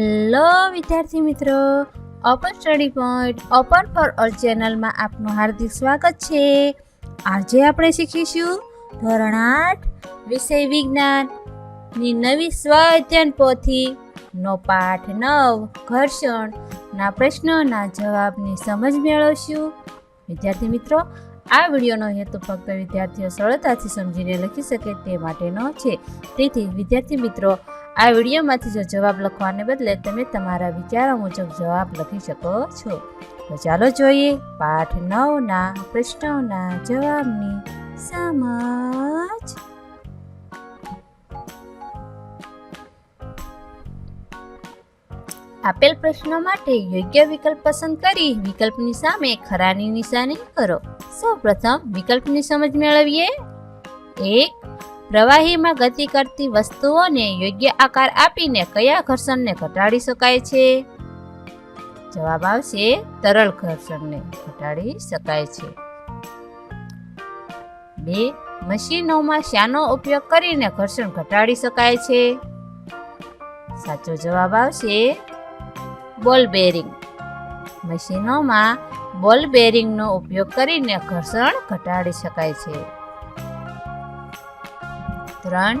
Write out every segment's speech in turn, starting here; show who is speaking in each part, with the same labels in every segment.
Speaker 1: Hello વિદ્યાર્થી મિત્રો, open study point open for all ચેનલમાં આપનું હાર્દિક સ્વાગત છે. આજે આપણે શીખીશું ધોરણ 8 વિષય વિજ્ઞાનની નવી સ્વ અધ્યયન પોથી નો પાઠ 9 ઘર્ષણના પ્રશ્નોના જવાબની સમજ મેળવશું. વિદ્યાર્થી મિત્રો, આ વિડીયોનો હેતુ ફક્ત વિદ્યાર્થીઓ સરળતાથી સમજીને લખી શકે તે માટેનો છે. તેથી વિદ્યાર્થી મિત્રો, આ વિડીયોમાંથી જો જવાબ લખવાને બદલે તમે તમારા વિચારો મુજબ જવાબ લખી શકો છો. તો ચાલો જોઈએ પાઠ 9ના પ્રશ્નોના જવાબની સમજ. આપેલ પ્રશ્નો માટે યોગ્ય વિકલ્પ પસંદ કરી વિકલ્પની સામે ખરાની નિશાની કરો. સૌપ્રથમ વિકલ્પની સમજ મેળવીએ. 1. પ્રવાહીમાં ગતિ કરતી વસ્તુઓને યોગ્ય આકાર આપીને કયા ઘર્ષણને ઘટાડી શકાય છે? જવાબ આવશે તરલ ઘર્ષણને ઘટાડી શકાય છે. 2. મશીનોમાં શાનો ઉપયોગ કરીને ઘર્ષણ ઘટાડી શકાય છે? સાચો જવાબ આવશે બોલ બેરિંગ. મશીનોમાં બોલ બેરિંગનો ઉપયોગ કરીને ઘર્ષણ ઘટાડી શકાય છે. 3.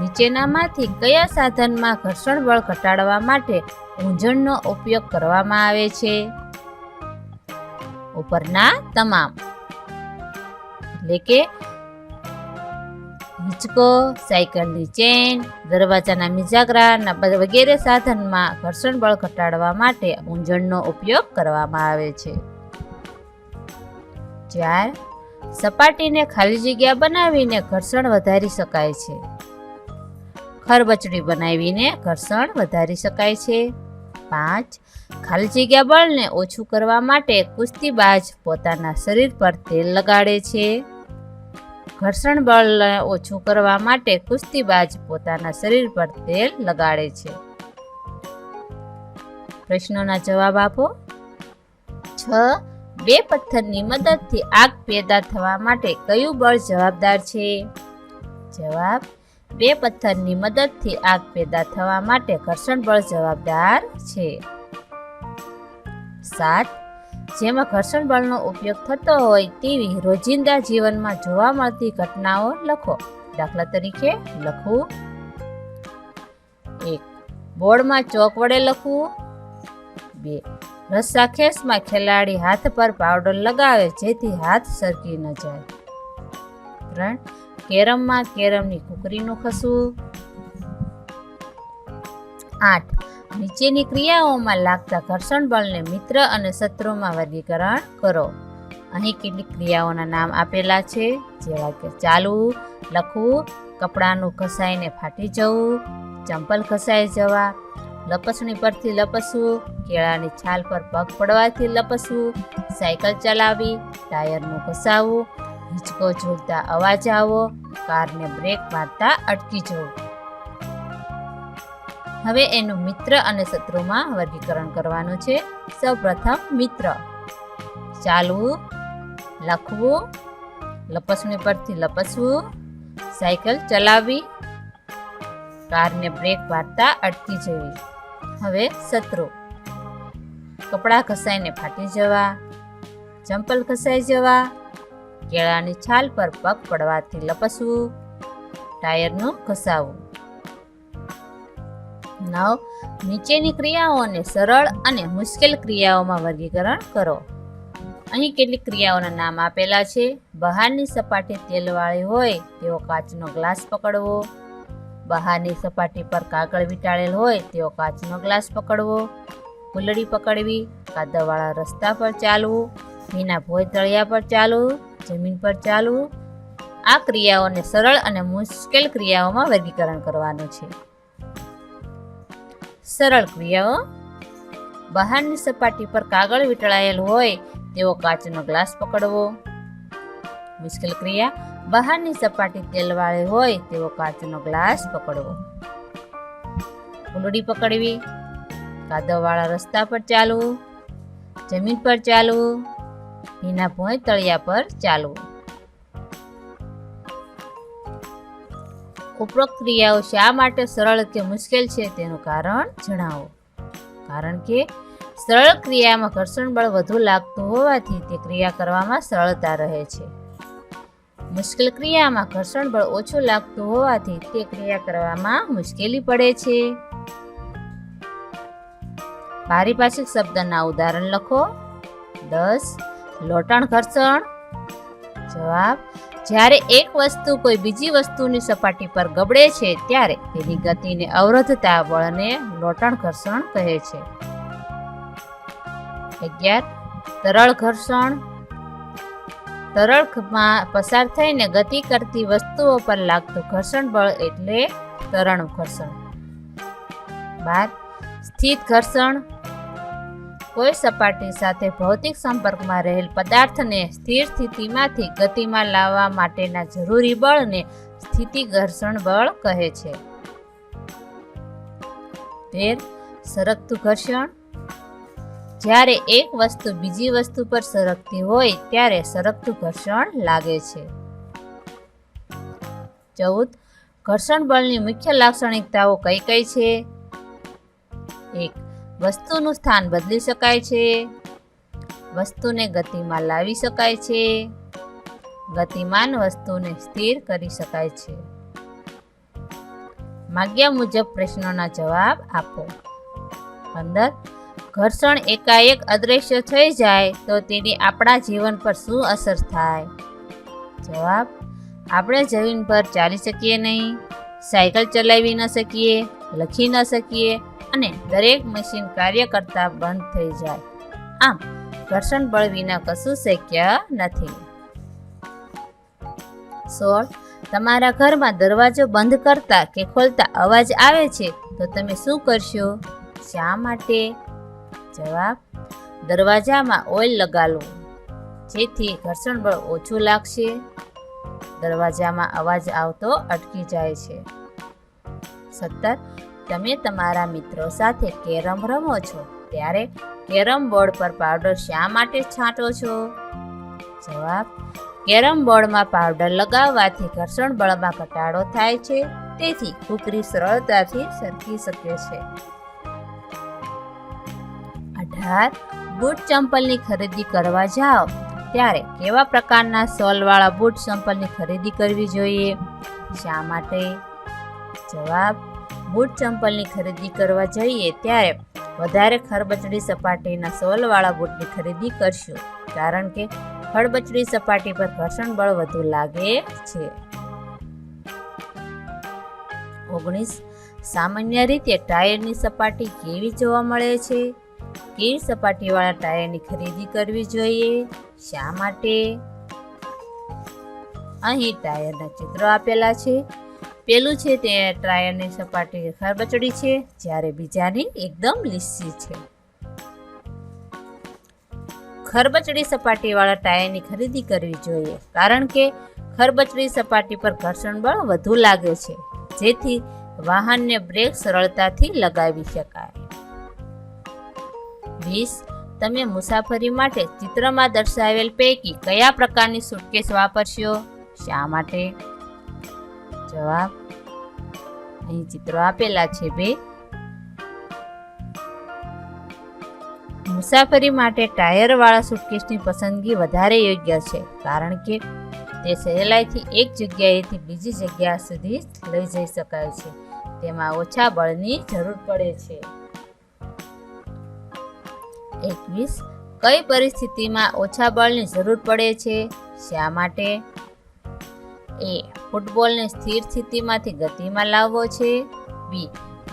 Speaker 1: નીચેનામાંથી કયા સાધનમાં ઘર્ષણ બળ ઘટાડવા માટે ઊંજણનો ઉપયોગ કરવામાં આવે છે? ઉપરના તમામ, એટલે કે હિંચકો, સાયકલની ચેન, દરવાજાના મિજાગરા વગેરે સાધનમાં ઘર્ષણ બળ ઘટાડવા માટે ઊંજણનો ઉપયોગ કરવામાં આવે છે. 4. સપાટીને ખાલી જગ્યા બનાવીને ઘર્ષણ વધારી શકાય છે. ખરબચડી બનાવીને ઘર્ષણ વધારી શકાય છે. 5. ખાલી જગ્યા બળને ઓછું કરવા માટે કુસ્તીબાજ પોતાના શરીર પર તેલ લગાડે છે. ઘર્ષણ બળને ઓછું કરવા માટે કુસ્તીબાજ પોતાના શરીર પર તેલ લગાડે છે. પ્રશ્નોના જવાબ આપો. 6. બે પથ્થરની મદદથી આગ પેદા થવા માટે કયું બળ જવાબદાર છે? જવાબ: બે પથ્થરની મદદથી આગ પેદા થવા માટે ઘર્ષણ બળ જવાબદાર છે. 7. જેમાં ઘર્ષણ બળનો ઉપયોગ થતો હોય તેવી રોજિંદા જીવનમાં જોવા મળતી ઘટનાઓ લખો. દાખલા તરીકે લખવું. 1. બોર્ડમાં ચોક વડે લખવું. 2. રસ્સાખેસમાં ખેલાડી હાથ પર પાવડર લગાવે જેથી હાથ સરકી ન જાય. 3. કેરમમાં કેરમની કુકરીનું ખસવું. 8. નીચેની ક્રિયાઓમાં લાગતા ઘર્ષણ બળને મિત્ર અને શત્રુમાં વર્ગીકરણ કરો. અહીં કેટલીક ક્રિયાઓના નામ આપેલા છે, જેવા કે ચાલવું, લખવું, કપડાનું ઘસાઈને ફાટી જવું, ચંપલ ઘસાઈ જવા, લપસણી પરથી લપસવું, કેળાની છાલ પર પગ પડવાથી લપસવું, સાયકલ ચલાવવી, ટાયરનું ઘસાવવું, હિંચકો ઝૂલતા અવાજ આવવો, કારને બ્રેક મારતા અટકી જવું. હવે એનું મિત્ર અને શત્રુમાં વર્ગીકરણ કરવાનું છે. સૌપ્રથમ મિત્ર. ચાલવું, લખવું, લપસણી પરથી લપસવું, સાયકલ ચલાવવી, કારને બ્રેક મારતા અટકી જવી. હવે શત્રુ. કપડાં ઘસાઈને ફાટી જવા, ચંપલ ઘસાઈ જવા, કેળાની છાલ પર પગ પડવાથી લપસવું, ટાયરનું ઘસાવવું. 9. નીચેની ક્રિયાઓને સરળ અને મુશ્કેલ ક્રિયાઓમાં વર્ગીકરણ કરો. અહીં કેટલીક ક્રિયાઓના નામ આપેલા છે. બહારની સપાટી તેલવાળી હોય તેવો કાચનો ગ્લાસ પકડવો, બહારની સપાટી પર કાગળ વીંટાળેલ હોય તેવો કાચનો ગ્લાસ પકડવો, ફૂલડી પકડવી, કાદવવાળા રસ્તા પર ચાલવું, ભીના ભોંય તળિયા પર ચાલવું, જમીન પર ચાલવું. આ ક્રિયાઓને સરળ અને મુશ્કેલ ક્રિયાઓમાં વર્ગીકરણ કરવાનું છે. સરળ ક્રિયાઓ: બહારની સપાટી પર કાગળ વીંટળાયેલ હોય તેવો કાચનો ગ્લાસ પકડવો. મુશ્કેલ ક્રિયા: બહારની સપાટી તેલવાળી હોય તેવો કાચનો ગ્લાસ પકડવો, ફૂલડી પકડવી, કાદવવાળા રસ્તા પર ચાલવું, જમીન પર ચાલવું, ભીના ભોંય તળિયા પર ચાલવું. ઉપરોક્ત ક્રિયાઓ શા માટે સરળ કે મુશ્કેલ છે તેનું કારણ જણાવો. કારણ કે સરળ ક્રિયામાં ઘર્ષણ બળ વધુ લાગતું હોવાથી તે ક્રિયા કરવામાં સરળતા રહે છે. મુશ્કેલ ક્રિયામાં ઘર્ષણ બળ ઓછું લાગતું હોવાથી તે ક્રિયા કરવામાં મુશ્કેલી પડે છે. પારિભાષિક શબ્દના ઉદાહરણ લખો. 10. લોટણ ઘર્ષણ. જવાબ: જ્યારે એક વસ્તુ કોઈ બીજી વસ્તુની સપાટી પર ગબડે છે ત્યારે તેની ગતિને અવરોધતા બળને લોટણ ઘર્ષણ કહે છે. 11. તરળ ઘર્ષણ. તરલમાં પસાર થઈને ગતિ કરતી વસ્તુઓ પર લાગતું ઘર્ષણ બળ એટલે તરણ ઘર્ષણ. 12. સ્થિત ઘર્ષણ. કોઈ સપાટી સાથે ભૌતિક સંપર્કમાં રહેલ પદાર્થને સ્થિર સ્થિતિમાંથી ગતિમાં લાવવા માટેના જરૂરી બળને સ્થિતિ ઘર્ષણ બળ કહે છે. 13. સરકતું ઘર્ષણ. જ્યારે એક વસ્તુ બીજી વસ્તુ પર સરકતી હોય ત્યારે સરકતું ઘર્ષણ લાગે છે. 14. ઘર્ષણ બળની મુખ્ય લાક્ષણિકતાઓ કઈ કઈ છે? 1. વસ્તુનું સ્થાન બદલી શકાય છે. વસ્તુને ગતિમાં લાવી શકાય છે. ગતિમાન વસ્તુને સ્થિર કરી શકાય છે. માગ્યા મુજબ પ્રશ્નોના જવાબ આપો. 15. ઘર્ષણ એકાએક અદૃશ્ય થઈ જાય તો તેની આપણા જીવન પર શું અસર થાય? જવાબ: આપણે જમીન પર ચાલી શકીએ નહીં, સાયકલ ચલાવી ન શકીએ, લખી ન શકીએ અને દરેક મશીન કાર્ય કરતા બંધ થઈ જાય. આમ ઘર્ષણ બળ વિના કશું શક્ય નથી. 16. તમારા ઘરમાં દરવાજો બંધ કરતા કે ખોલતા અવાજ આવે છે તો તમે શું કરશો? શા માટે? જવાબ: દરવાજામાં ઓઇલ લગાડવું, જેથી ઘર્ષણ બળ ઓછું લાગશે. દરવાજામાં અવાજ આવતો અટકી જાય છે. 17. તમે તમારા મિત્રો સાથે કેરમ રમો છો ત્યારે કેરમ બોર્ડ પર પાવડર શા માટે છાંટો છો? જવાબ: કેરમ બોર્ડમાં પાવડર લગાવવાથી ઘર્ષણ બળમાં ઘટાડો થાય છે, તેથી કૂકરી સરળતાથી સરકી શકે છે. 18. બૂટ ચંપલની ખરીદી કરવા જાઓ ત્યારે કેવા પ્રકારના સોલવાળા બૂટ ચંપલની ખરીદી કરવી જોઈએ? શા માટે? જવાબ: બૂટ ચંપલની ખરીદી કરવા જઈએ ત્યારે વધારે ખરબચડી સપાટીના સોલવાળા બૂટની ખરીદી કરશું, કારણ કે ખરબચડી સપાટી પર ઘર્ષણ બળ વધુ લાગે છે. 19. સામાન્ય રીતે ટાયરની સપાટી કેવી જોવા મળે છે? કેવી સપાટીવાળા ટાયરની ખરીદી કરવી જોઈએ? શા માટે? અહીં ટાયરના ચિત્રો આપેલા છે. પેલું છે તે ટાયરની સપાટી ખરબચડી છે, જ્યારે બીજાની એકદમ લીસી છે. ખરબચડી સપાટીવાળા ટાયરની ખરીદી કરવી જોઈએ, કારણ કે ખરબચડી સપાટી પર ઘર્ષણ બળ વધુ લાગે છે, જેથી વાહનને બ્રેક સરળતાથી લગાવી શકાય. 20. તમે મુસાફરી માટે ચિત્રમાં દર્શાવેલ પૈકી કયા પ્રકારની સુટકેસ વાપરશો? શા માટે? જવાબ: અહીં ચિત્રો આપેલા છે 2. મુસાફરી માટે ટાયરવાળા સુટકેસની પસંદગી વધારે યોગ્ય છે, કારણ કે તે સહેલાઈથી એક જગ્યાએથી બીજી જગ્યા સુધી લઈ જઈ શકાય છે. તેમાં ઓછા બળની જરૂર પડે છે. 21. કઈ પરિસ્થિતિમાં ઓછા બળની જરૂર પડે છે? શા માટે? A. ફૂટબોલને સ્થિર સ્થિતિમાંથી ગતિમાં લાવવો છે. B.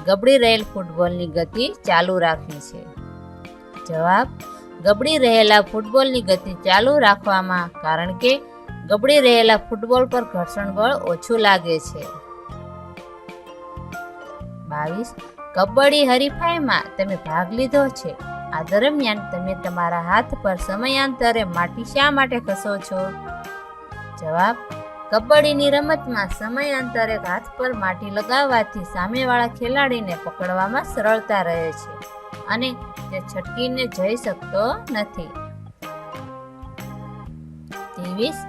Speaker 1: ગબડી રહેલ ફૂટબોલની ગતિ ચાલુ રાખવી છે. જવાબ: ગબડી રહેલા ફૂટબોલની ગતિ ચાલુ રાખવામાં, કારણ કે ગબડી રહેલા ફૂટબોલ પર ઘર્ષણ બળ ઓછું લાગે છે. 22. કબડ્ડી હરીફાઈમાં તમે ભાગ લીધો છે. આ દરમિયાન તમે તમારા હાથ પર સમયાંતરે માટી શા માટે ઘસો છો? જવાબ: કબડ્ડીની રમતમાં સમયાંતરે હાથ પર માટી લગાવવાથી સામેવાળા ખેલાડીને પકડવામાં સરળતા રહે છે અને તે છટકીને જઈ શકતો નથી. 23.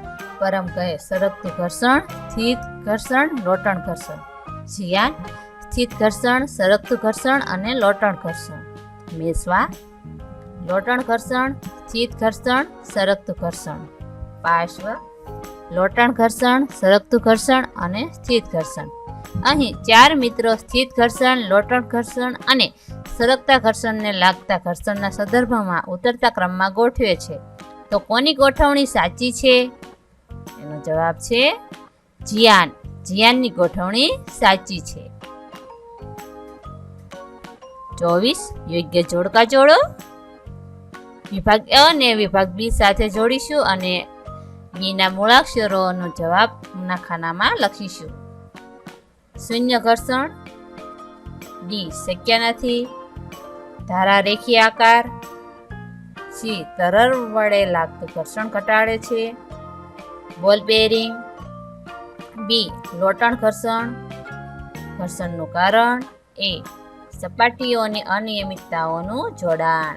Speaker 1: પરમ કહે સરકતું ઘર્ષણ, સ્થિત ઘર્ષણ, લોટણ ઘર્ષણ. જીયાન: સ્થિત ઘર્ષણ, સરકતું ઘર્ષણ અને લોટણ ઘર્ષણ. મેસવા, લોટણ ઘર્ષણ, સ્થિત ઘર્ષણ, સરકતું ઘર્ષણ. પાર્શ્વ, લોટણ ઘર્ષણ, સરકતું ઘર્ષણ અને સ્થિત ઘર્ષણ. અહીં 4 મિત્રો સ્થિત ઘર્ષણ, લોટણ ઘર્ષણ અને સરકતા ઘર્ષણને લાગતા ઘર્ષણના સંદર્ભમાં ઉતરતા ક્રમમાં ગોઠવે છે. તો કોની ગોઠવણી સાચી છે? એનો જવાબ છે જિયાન. જિયાનની ગોઠવણી સાચી છે. 24 યોગ્ય જોડકા જોડો. વિભાગ અ ને વિભાગ બી સાથે જોડીશું અને બીના મૂળાક્ષરોનો જવાબના ખાનામાં લખીશું. શૂન્ય ઘર્ષણ, ડી શક્ય નથી. ધારા રેખીય આકાર, સી તરલ વડે લાગતું ઘર્ષણ ઘટાડે છે. બોલ બેરિંગ, બી લોટણ ઘર્ષણ. ઘર્ષણનું કારણ, એ સપાટીઓની અનિયમિતતાઓનું જોડાણ.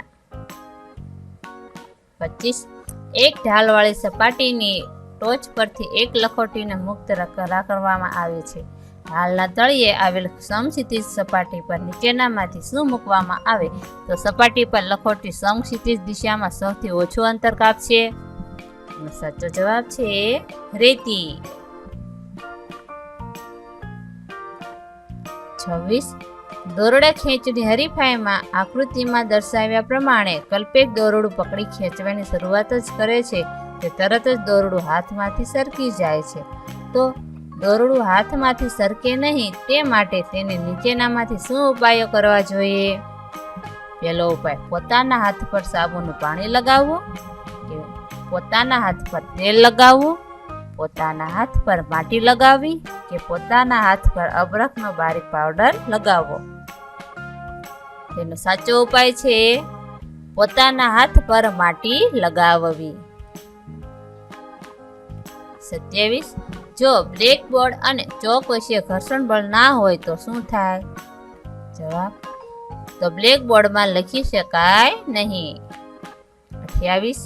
Speaker 1: 25 એક ઢાલવાળી સપાટીની ટોચ પરથી એક લખોટીને મુક્ત કરવામાં આવે છે. ઢાલના તળિયે આવેલ સમક્ષિતિજ સપાટી પર નીચેનામાંથી શું મૂકવામાં આવે તો સપાટી પર લખોટી સમક્ષિતિજ દિશામાં સૌથી ઓછું અંતર કાપશે? સાચો જવાબ છે રેતી. 26 દોરડા ખેંચની હરીફાઈમાં આકૃતિમાં દર્શાવ્યા પ્રમાણે કલ્પેક દોરડું પકડી ખેંચવાની શરૂઆત જ કરે છે તે તરત જ દોરડું હાથમાંથી સરકી જાય છે. તો દોરડું હાથમાંથી સરકે નહીં તે માટે તેને નીચેનામાંથી શું ઉપાયો કરવા જોઈએ? પહેલો ઉપાય, પોતાના હાથ પર સાબુનું પાણી લગાવવું, કે પોતાના હાથ પર તેલ લગાવવું, પોતાના હાથ પર માટી લગાવવી કે પોતાના હાથ પર અબરખનો બારીક પાવડર લગાવવો. તેનો સાચો ઉપાય છે પોતાના હાથ પર માટી લગાવવી. 27 જો બ્લેકબોર્ડ અને ચોક વચ્ચે ઘર્ષણ બળ ના હોય તો શું થાય? જવાબ, તો બ્લેકબોર્ડમાં લખી શકાય નહીં. 28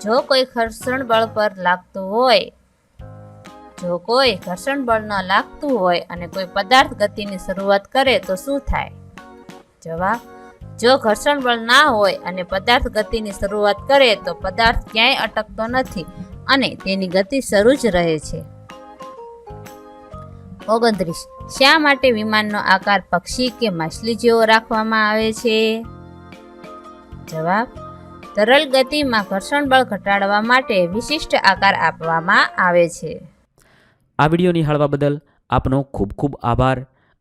Speaker 1: જો કોઈ ઘર્ષણ બળ પર લાગતું હોય, જો કોઈ ઘર્ષણ બળ ન લાગતું હોય અને કોઈ પદાર્થ ગતિની શરૂઆત કરે તો શું થાય? જવાબ, જો ઘર્ષણ બળ ના હોય અને પદાર્થ ગતિની શરૂઆત કરે તો પદાર્થ ક્યાંય અટકતો નથી અને તેની ગતિ શરૂ જ રહે છે. 29 શા માટે વિમાનનો આકાર પક્ષી કે માછલી જેવો રાખવામાં આવે છે? જવાબ, તરલ ગતિમાં ઘર્ષણ બળ ઘટાડવા માટે વિશિષ્ટ આકાર આપવામાં આવે છે.
Speaker 2: આ વિડીયો નિહાળવા બદલ આપનો ખૂબ ખૂબ આભાર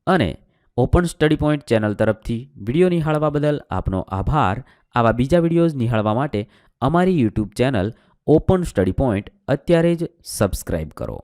Speaker 2: અને ઓપન સ્ટડી પોઈન્ટ ચેનલ તરફથી વિડીયો નિહાળવા બદલ આપનો આભાર. આવા બીજા વિડીયોઝ નિહાળવા માટે અમારી YouTube channel open study point અત્યારે જ સબસ્ક્રાઇબ કરો.